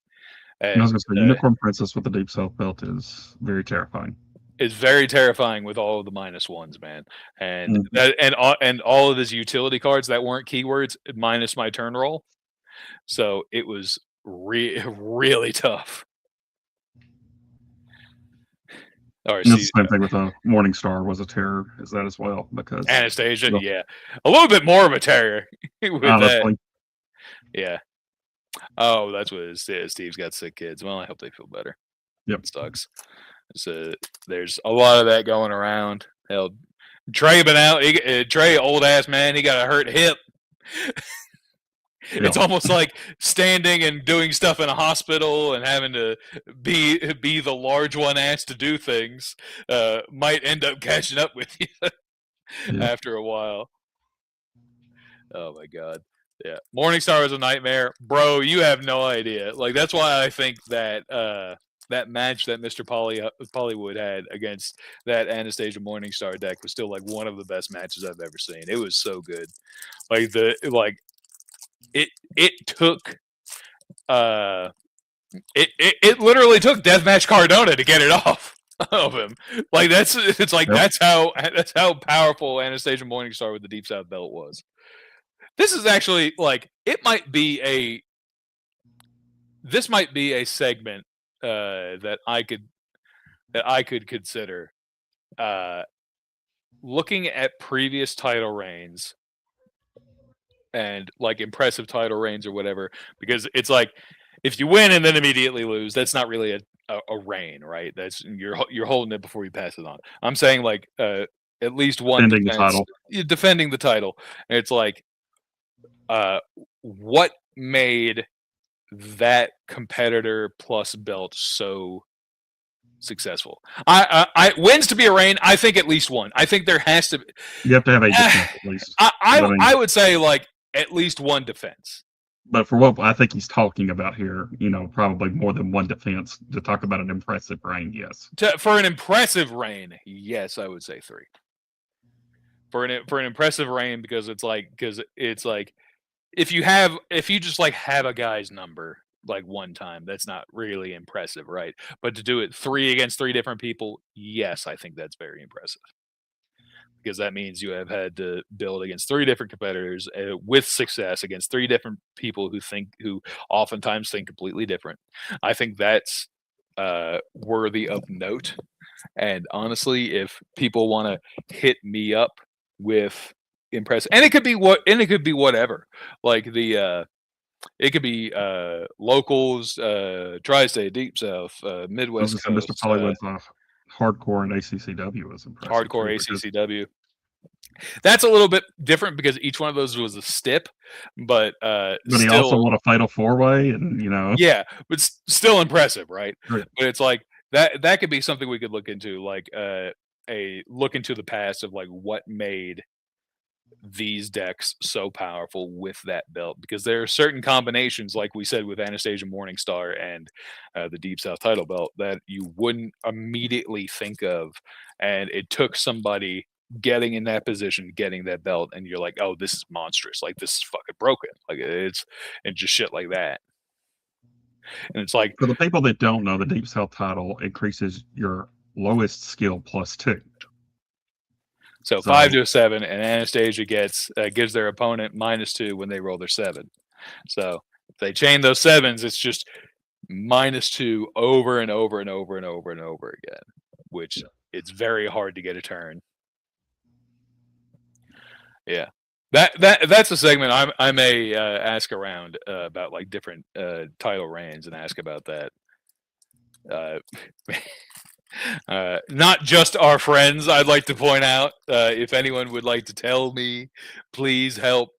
And, I was gonna say, Unicorn Princess with the Deep South belt is very terrifying. It's very terrifying with all of the -1s, man, and and all of his utility cards that weren't keywords minus my turn roll. So it was really tough. It's the same thing with Morningstar was a terror. Is that as well? Because Anastasia, yeah, a little bit more of a terror with that. Yeah. Oh, that's what it is. Steve's got sick kids. Well, I hope they feel better. Yep, it sucks. So there's a lot of that going around. Hell, Trey been out. Trey, old ass man, he got a hurt hip. It's almost like standing and doing stuff in a hospital and having to be the large one asked to do things might end up catching up with you after a while. Oh my god. Yeah. Morningstar is a nightmare. Bro, you have no idea. That's why I think that that match that Mr. Pollywood had against that Anastasia Morningstar deck was still one of the best matches I've ever seen. It was so good. It took it literally took Deathmatch Cardona to get it off of him. That's how powerful Anastasia Morningstar with the Deep South belt was. This is actually this might be a segment that I could consider. Looking at previous title reigns and like impressive title reigns or whatever, because it's like if you win and then immediately lose, that's not really a reign, right? That's you're holding it before you pass it on. I'm saying like at least one Defending the defense, title. defending the title. And it's like what made that competitor plus belt so successful? I wins to be a reign. I think at least one. I think there has to be. You have to have a defense at least. I would say like at least one defense. But for what I think he's talking about here, probably more than one defense to talk about an impressive reign. Yes. For an impressive reign, yes, I would say 3. For an impressive reign, because it's like if you just like have a guy's number like one time, that's not really impressive, right? But to do it 3 against 3 different people, yes, I think that's very impressive, because that means you have had to build against 3 different competitors with success against 3 different people who oftentimes think completely different. I think that's worthy of note. And honestly, if people want to hit me up with impressive, and it could be whatever, like it could be locals, Tri-State, Deep South, Midwest Coast. Mr. Hollywood's hardcore and ACCW was impressive. Hardcore ACCW. That's a little bit different because each one of those was a stip, but he also won a Fatal 4-Way, and yeah, but still impressive, right? Right. But it's like that could be something we could look into, like a look into the past of like what made these decks so powerful with that belt, because there are certain combinations, like we said with Anastasia Morningstar and the Deep South title belt, that you wouldn't immediately think of, and it took somebody getting in that position, getting that belt, and you're like, oh, this is monstrous, like this is fucking broken, like it's and just shit like that. And it's like, for the people that don't know, the Deep South title increases your lowest skill +2. So 5 to a 7, and Anastasia gives their opponent -2 when they roll their 7. So if they chain those 7s, it's just -2 over and over and over and over and over again, which it's very hard to get a turn. Yeah, that's a segment I may ask around about, like different title reigns, and ask about that. Not just our friends, I'd like to point out. If anyone would like to tell me, please help.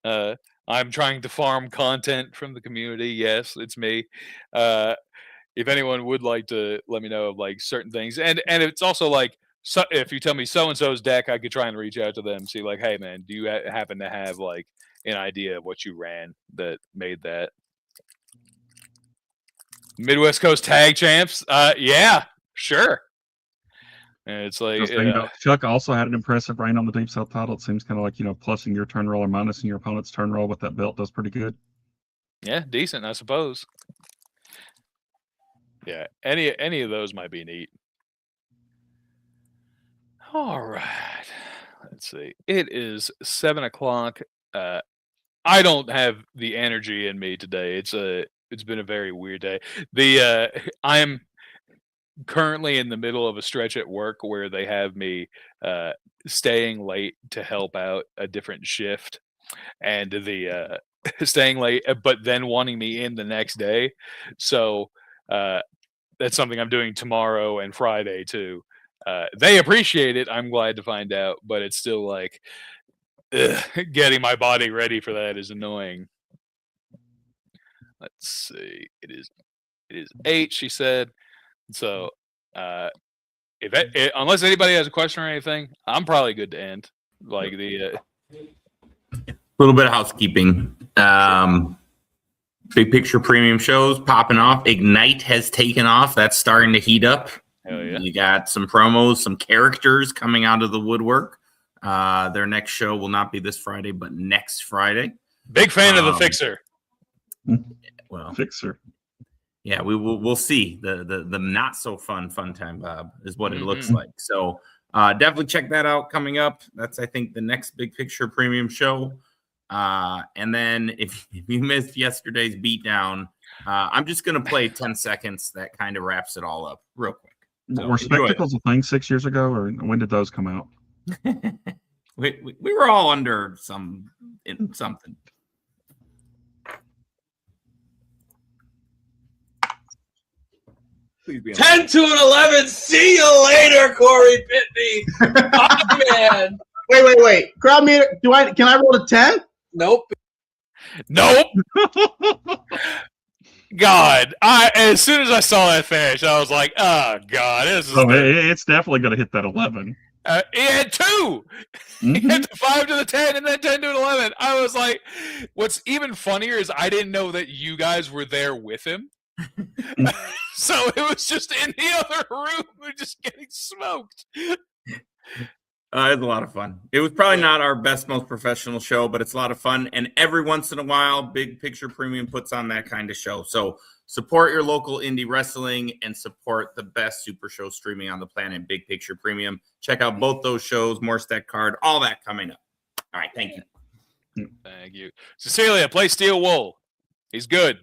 I'm trying to farm content from the community. Yes, it's me. If anyone would like to let me know of like certain things, and it's also like, so if you tell me so and so's deck, I could try and reach out to them, see like, hey man, do you happen to have like an idea of what you ran that made that? Midwest Coast Tag Champs? Yeah, sure. And it's like Chuck also had an impressive reign on the Deep South title. It seems kind of like plussing your turn roll or minusing your opponent's turn roll with that belt does pretty good. Yeah, decent, I suppose. Yeah, any of those might be neat. All right, let's see. It is 7 o'clock. I don't have the energy in me today. It's been a very weird day. I'm currently in the middle of a stretch at work where they have me staying late to help out a different shift, and the staying late, but then wanting me in the next day. So that's something I'm doing tomorrow and Friday too. They appreciate it, I'm glad to find out, but it's still like getting my body ready for that is annoying. Let's see. It is 8, she said. So unless anybody has a question or anything, I'm probably good to end. Like a little bit of housekeeping. Big Picture Premium shows popping off. Ignite has taken off. That's starting to heat up. Hell yeah. You got some promos, some characters coming out of the woodwork. Their next show will not be this Friday, but next Friday. Big fan of the Fixer. Well, Fixer. Yeah, we'll see. The not so fun time, Bob, is what it looks like. So definitely check that out coming up. That's, I think, the next Big Picture Premium show. And then if you missed yesterday's beatdown, I'm just going to play 10 seconds that kind of wraps it all up real quick. So, Were spectacles a thing 6 years ago, or when did those come out? we were all under something. Please be 10 to an 11. See you later, Corey Pitney. Oh, man. Wait. Crowd meter. Can I roll a 10? Nope. Nope. God, as soon as I saw that finish, I was like, "Oh God, this is." Oh, it's definitely going to hit that 11. He had 2. He had the 5 to the 10, and then 10 to an 11. I was like, "What's even funnier is I didn't know that you guys were there with him." So it was just in the other room, we're just getting smoked. It was a lot of fun. It was probably not our best, most professional show, but it's a lot of fun. And every once in a while, Big Picture Premium puts on that kind of show. So support your local indie wrestling and support the best super show streaming on the planet, Big Picture Premium. Check out both those shows, more Stack Card, all that coming up. All right, thank you. Thank you. Cecilia, play Steel Wool. He's good.